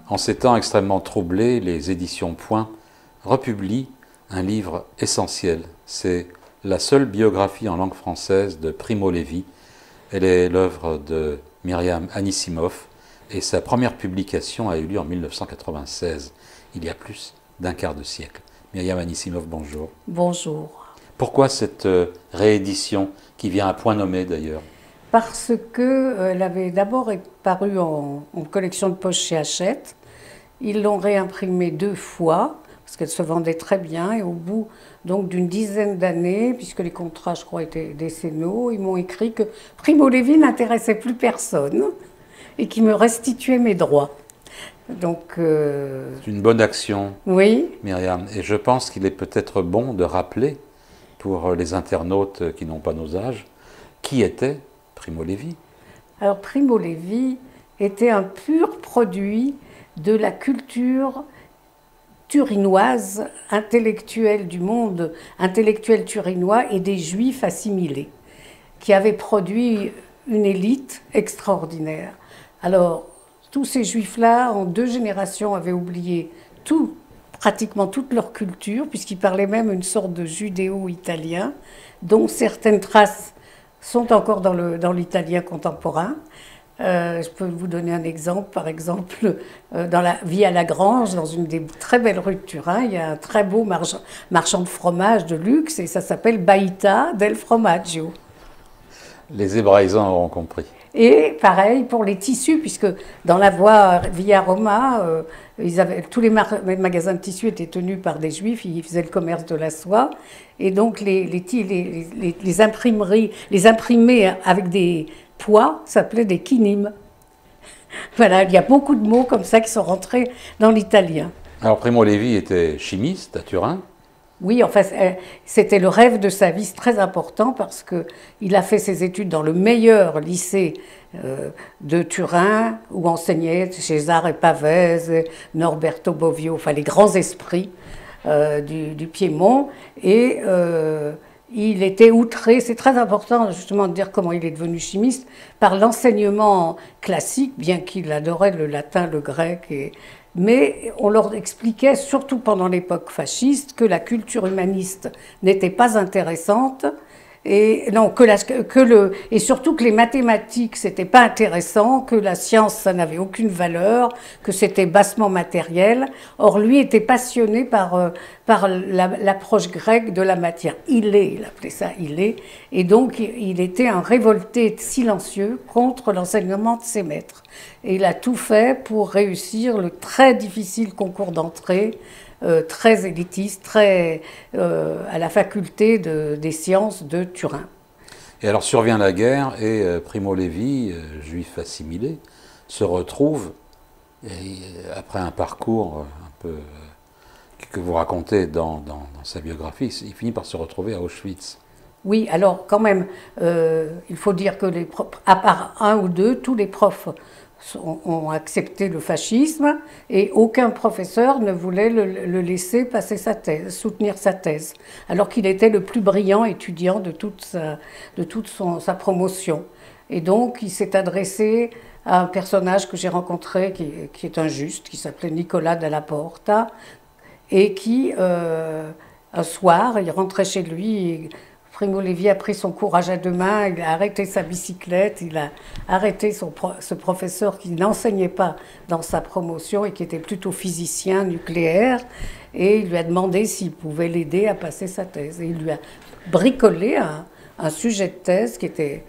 En ces temps extrêmement troublés, les éditions Point republient un livre essentiel. C'est la seule biographie en langue française de Primo Levi. Elle est l'œuvre de Myriam Anissimov et sa première publication a eu lieu en 1996, il y a plus d'un quart de siècle. Myriam Anissimov, bonjour. Bonjour. Pourquoi cette réédition qui vient à point nommé d'ailleurs? Parce qu'elle avait d'abord paru en collection de poche chez Hachette. Ils l'ont réimprimée 2 fois, parce qu'elle se vendait très bien. Et au bout donc d'une dizaine d'années, puisque les contrats, je crois, étaient décennaux, ils m'ont écrit que Primo Levi n'intéressait plus personne et qu'il me restituait mes droits. Donc, c'est une bonne action, oui. Myriam. Et je pense qu'il est peut-être bon de rappeler, pour les internautes qui n'ont pas nos âges, qui était Primo Levi. Alors Primo Levi était un pur produit de la culture turinoise, intellectuelle du monde intellectuel turinois et des juifs assimilés, qui avaient produit une élite extraordinaire. Alors, tous ces juifs-là, en 2 générations, avaient oublié pratiquement toute leur culture, puisqu'ils parlaient même une sorte de judéo-italien, dont certaines traces sont encore dans l'italien contemporain. Je peux vous donner un exemple. Par exemple, dans la Via Lagrange, dans une des très belles rues de Turin, il y a un très beau marchand de fromage de luxe et ça s'appelle Baita del Formaggio. Les hébraïsants auront compris. Et pareil pour les tissus, puisque dans la voie Via Roma, tous les magasins de tissus étaient tenus par des juifs, ils faisaient le commerce de la soie. Et donc les imprimeries, les imprimés avec des poids s'appelaient des kinim. Voilà, il y a beaucoup de mots comme ça qui sont rentrés dans l'italien. Alors Primo Levi était chimiste à Turin. Oui, enfin, c'était le rêve de sa vie, c'est très important parce qu'il a fait ses études dans le meilleur lycée de Turin, où enseignait Cesare Pavese, Norberto Bobbio, enfin les grands esprits du Piémont. Et il était outré, c'est très important justement de dire comment il est devenu chimiste, par l'enseignement classique, bien qu'il adorait le latin, le grec mais on leur expliquait, surtout pendant l'époque fasciste, que la culture humaniste n'était pas intéressante et surtout que les mathématiques c'était pas intéressant, que la science ça n'avait aucune valeur, que c'était bassement matériel. Or lui était passionné par l'approche grecque de la matière. Il appelait ça il, et donc il était un révolté silencieux contre l'enseignement de ses maîtres. Et il a tout fait pour réussir le très difficile concours d'entrée, très élitiste, à la faculté des sciences de Turin. Et alors survient la guerre et Primo Levi, juif assimilé, se retrouve, après un parcours un peu que vous racontez dans sa biographie, il finit par se retrouver à Auschwitz. Oui, alors quand même, il faut dire que à part 1 ou 2, tous les profs ont accepté le fascisme et aucun professeur ne voulait le laisser passer sa thèse, soutenir sa thèse, alors qu'il était le plus brillant étudiant de toute sa promotion. Et donc il s'est adressé à un personnage que j'ai rencontré qui est un juste, qui s'appelait Nicolas Dalla Porta, et qui, un soir, il rentrait chez lui, et Primo Levi a pris son courage à 2 mains, il a arrêté sa bicyclette, il a arrêté ce professeur qui n'enseignait pas dans sa promotion et qui était plutôt physicien nucléaire, et il lui a demandé s'il pouvait l'aider à passer sa thèse. Et il lui a bricolé un sujet de thèse qui était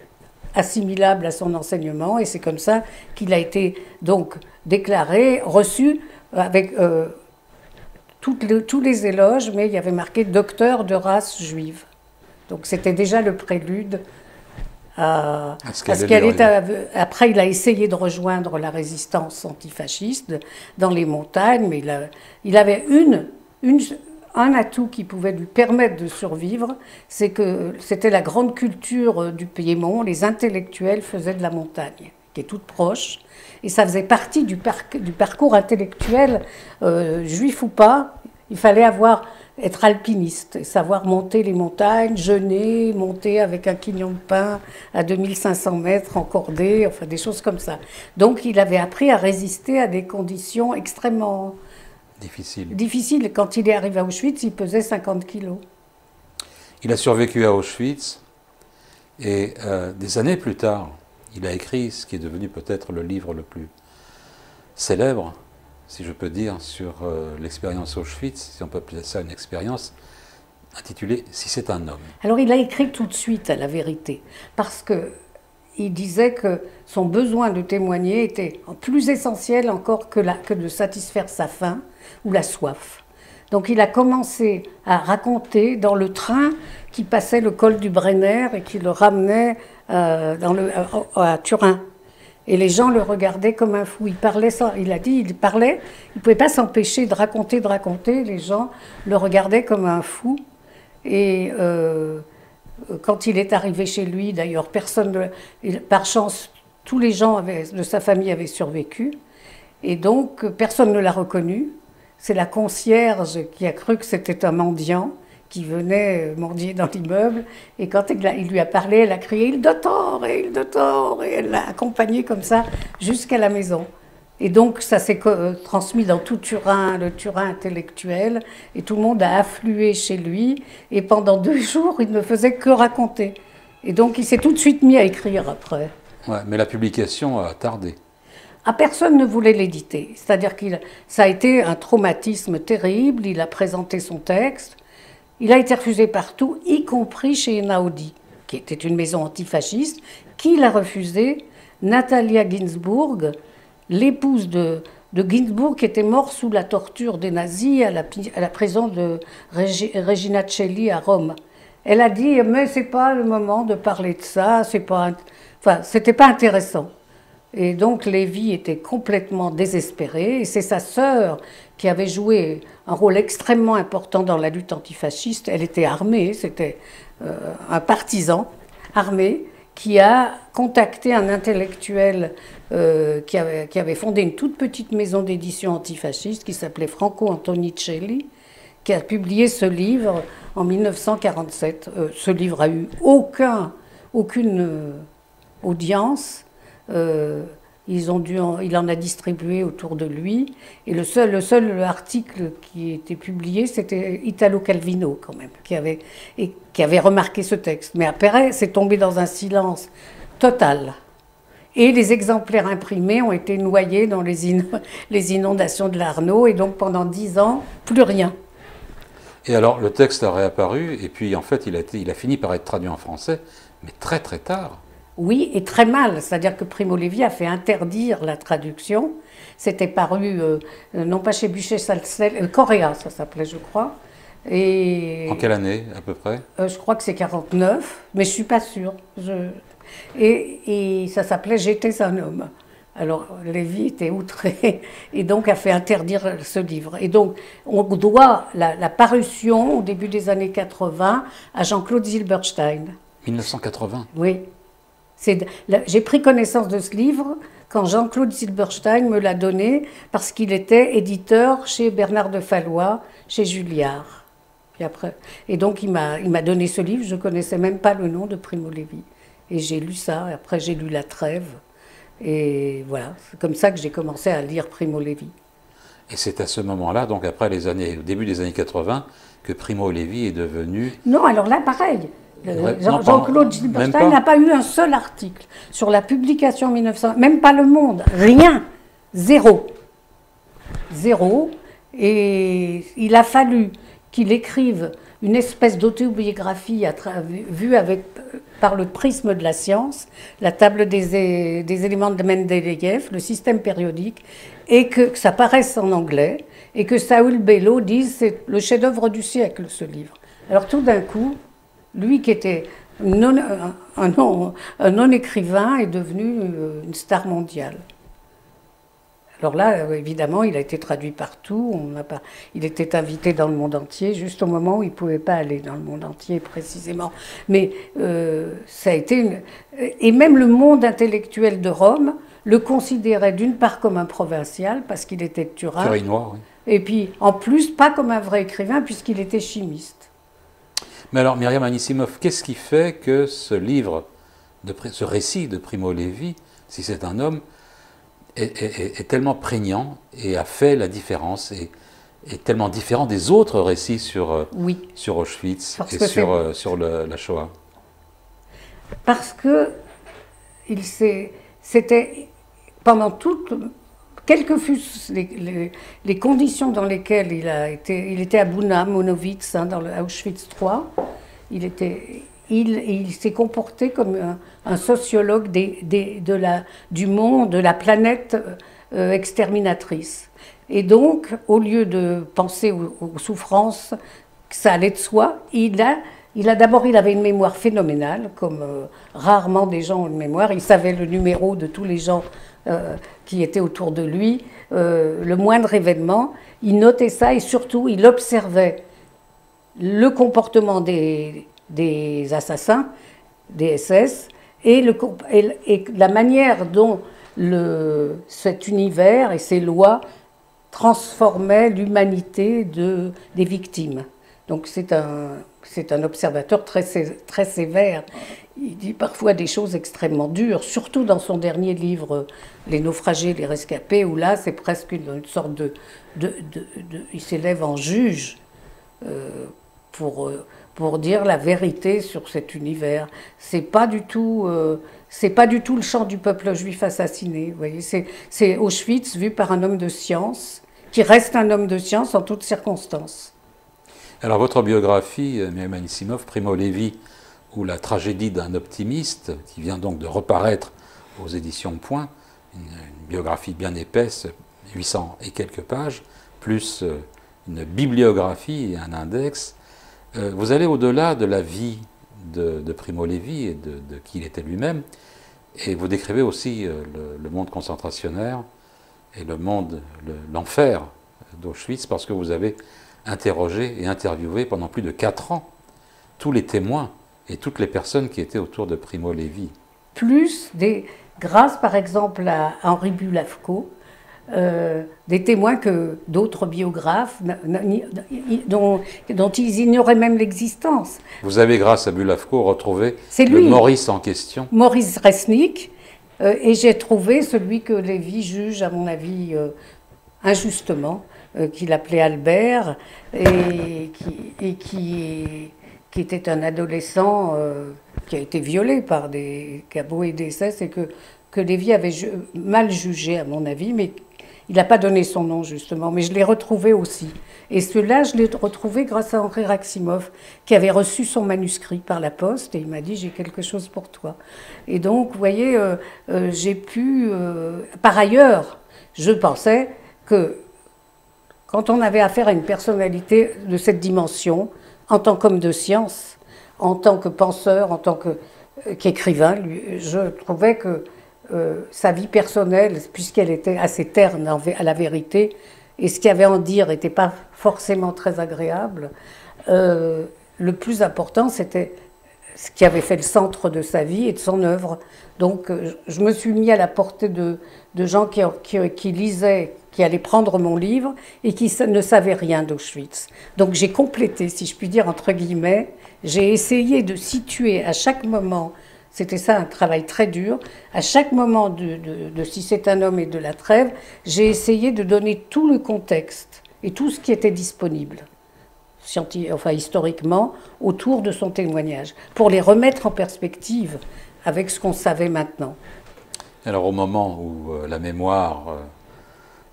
assimilable à son enseignement, et c'est comme ça qu'il a été donc déclaré, reçu avec tous les éloges, mais il y avait marqué « docteur de race juive ». Donc c'était déjà le prélude à ce qu'elle est. Après, il a essayé de rejoindre la résistance antifasciste dans les montagnes, mais il avait un atout qui pouvait lui permettre de survivre, c'est que c'était la grande culture du Piémont. Les intellectuels faisaient de la montagne, qui est toute proche, et ça faisait partie du parcours intellectuel, juif ou pas. Il fallait avoir être alpiniste, et savoir monter les montagnes, jeûner, monter avec un quignon de pain à 2500 mètres en cordée, enfin des choses comme ça. Donc il avait appris à résister à des conditions extrêmement difficiles. Quand il est arrivé à Auschwitz, il pesait 50 kilos. Il a survécu à Auschwitz et des années plus tard, il a écrit ce qui est devenu peut-être le livre le plus célèbre, si je peux dire, sur l'expérience Auschwitz, si on peut appeler ça une expérience, intitulée « Si c'est un homme ». Alors il a écrit tout de suite à la vérité, parce qu'il disait que son besoin de témoigner était plus essentiel encore que de satisfaire sa faim ou la soif. Donc il a commencé à raconter dans le train qui passait le col du Brenner et qui le ramenait à Turin. Et les gens le regardaient comme un fou. Il parlait, il a dit, il parlait, il ne pouvait pas s'empêcher de raconter. Les gens le regardaient comme un fou. Et quand il est arrivé chez lui, d'ailleurs, par chance, tous les gens de sa famille avaient survécu. Et donc, personne ne l'a reconnu. C'est la concierge qui a cru que c'était un mendiant qui venait mendier dans l'immeuble. Et quand il lui a parlé, elle a crié « Il Dottore !» et elle l'a accompagné comme ça jusqu'à la maison. Et donc ça s'est transmis dans tout Turin, le Turin intellectuel, et tout le monde a afflué chez lui. Et pendant 2 jours, il ne faisait que raconter. Et donc il s'est tout de suite mis à écrire après. Ouais, mais la publication a tardé. Personne ne voulait l'éditer. C'est-à-dire que ça a été un traumatisme terrible. Il a présenté son texte. Il a été refusé partout, y compris chez Einaudi, qui était une maison antifasciste. Qui l'a refusé? Natalia Ginzburg, l'épouse de Ginzburg, qui était morte sous la torture des nazis à la prison de Regina Coeli à Rome. Elle a dit « Mais ce n'est pas le moment de parler de ça, c'était pas intéressant ». Et donc Lévy était complètement désespéré, et c'est sa sœur qui avait joué un rôle extrêmement important dans la lutte antifasciste. Elle était armée, c'était un partisan armé qui a contacté un intellectuel qui avait fondé une toute petite maison d'édition antifasciste qui s'appelait Franco Antonicelli, qui a publié ce livre en 1947. Ce livre a eu aucune audience. Il en a distribué autour de lui, et le seul article qui était publié, c'était Italo Calvino quand même, qui avait remarqué ce texte. Mais après, c'est tombé dans un silence total. Et les exemplaires imprimés ont été noyés dans les inondations de l'Arno, et donc pendant 10 ans, plus rien. Et alors, le texte a réapparu, et puis en fait, il a fini par être traduit en français, mais très très tard. Oui, et très mal. C'est-à-dire que Primo Levi a fait interdire la traduction. C'était paru, non pas chez Buchet-Salcel, Correa, ça s'appelait, je crois. Et en quelle année, à peu près? Je crois que c'est 49, mais je ne suis pas sûre. Et ça s'appelait « J'étais un homme ». Alors, Lévy était outré et donc a fait interdire ce livre. Et donc, on doit la parution au début des années 80 à Jean-Claude Zilberstein. 1980? Oui. J'ai pris connaissance de ce livre quand Jean-Claude Zilberstein me l'a donné parce qu'il était éditeur chez Bernard de Fallois, chez Julliard. Et donc il m'a donné ce livre, je ne connaissais même pas le nom de Primo Levi. Et j'ai lu ça, et après j'ai lu La Trêve. Et voilà, c'est comme ça que j'ai commencé à lire Primo Levi. Et c'est à ce moment-là, donc après au début des années 80, que Primo Levi est devenu... Non, alors là, pareil. Jean-Claude Zilberstein n'a pas eu un seul article sur la publication en 1900, même pas Le Monde, rien, zéro. Et il a fallu qu'il écrive une espèce d'autobiographie vue par le prisme de la science, la table des éléments de Mendeleïev, le système périodique, et que ça paraisse en anglais, et que Saúl Bellow dise c'est le chef-d'œuvre du siècle, ce livre. Alors tout d'un coup, lui qui était un non-écrivain est devenu une star mondiale. Alors là, évidemment, il a été traduit partout. Il était invité dans le monde entier, juste au moment où il ne pouvait pas aller dans le monde entier précisément. Mais ça a été... Et même le monde intellectuel de Rome le considérait d'une part comme un provincial, parce qu'il était de Turin. Turinois, oui. Et puis, en plus, pas comme un vrai écrivain, puisqu'il était chimiste. Mais alors, Myriam Anissimov, qu'est-ce qui fait que ce livre, ce récit de Primo Levi, si c'est un homme, est tellement prégnant et a fait la différence et est tellement différent des autres récits sur, sur Auschwitz et sur la Shoah? Parce que c'était pendant quelles que fussent les conditions dans lesquelles il était à Buna, Monowitz, dans le Auschwitz III, il s'est comporté comme un sociologue du monde, de la planète exterminatrice. Et donc, au lieu de penser aux souffrances, que ça allait de soi, il avait une mémoire phénoménale, comme rarement des gens ont une mémoire. Il savait le numéro de tous les gens qui étaient autour de lui, le moindre événement. Il notait ça et surtout, il observait le comportement des assassins, des SS, et la manière dont cet univers et ces lois transformaient l'humanité des victimes. Donc c'est un observateur très sévère. Il dit parfois des choses extrêmement dures, surtout dans son dernier livre, Les naufragés, les rescapés, où là c'est presque une sorte il s'élève en juge pour dire la vérité sur cet univers. C'est pas du tout le chant du peuple juif assassiné. Vous voyez, c'est Auschwitz vu par un homme de science, qui reste un homme de science en toutes circonstances. Alors votre biographie, Myriam Anissimov, Primo Levi, ou la tragédie d'un optimiste, qui vient donc de reparaître aux éditions Point, une biographie bien épaisse, 800 et quelques pages, plus une bibliographie et un index. Vous allez au-delà de la vie de Primo Levi et de qui il était lui-même, et vous décrivez aussi le monde concentrationnaire et l'enfer d'Auschwitz, parce que vous avez interrogé et interviewé pendant plus de 4 ans tous les témoins et toutes les personnes qui étaient autour de Primo Levi. Grâce par exemple à Henri Bulavko, des témoins que d'autres biographes dont ils ignoraient même l'existence. Vous avez, grâce à Bulavko, retrouvé le Maurice en question. Maurice Resnick, et j'ai trouvé celui que Lévy juge, à mon avis, injustement, qu'il appelait Albert, et qui était un adolescent qui a été violé par des cabots et des SS, et que Lévy avait mal jugé, à mon avis, mais il n'a pas donné son nom, justement, mais je l'ai retrouvé aussi. Et cela, je l'ai retrouvé grâce à Henri Raximov, qui avait reçu son manuscrit par la poste, et il m'a dit « j'ai quelque chose pour toi ». Et donc, vous voyez, j'ai pu... par ailleurs, je pensais que quand on avait affaire à une personnalité de cette dimension, en tant qu'homme de science, en tant que penseur, en tant qu'écrivain, je trouvais que sa vie personnelle, puisqu'elle était assez terne à la vérité, et ce qu'il y avait à en dire n'était pas forcément très agréable, le plus important, c'était ce qui avait fait le centre de sa vie et de son œuvre. Donc je me suis mis à la portée de gens qui lisaient, qui allaient prendre mon livre et qui ne savaient rien d'Auschwitz. Donc j'ai complété, si je puis dire, entre guillemets, j'ai essayé de situer à chaque moment, c'était ça un travail très dur, à chaque moment de Si c'est un homme et de la trêve, j'ai essayé de donner tout le contexte et tout ce qui était disponible, historiquement, autour de son témoignage, pour les remettre en perspective avec ce qu'on savait maintenant. Alors au moment où la mémoire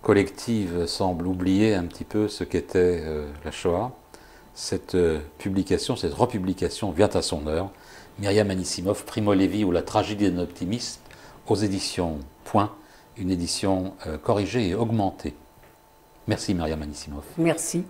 collective semble oublier un petit peu ce qu'était la Shoah, cette publication, cette republication vient à son heure. Myriam Anissimov, Primo Levi ou la tragédie d'un optimiste, aux éditions Point, une édition corrigée et augmentée. Merci Myriam Anissimov. Merci.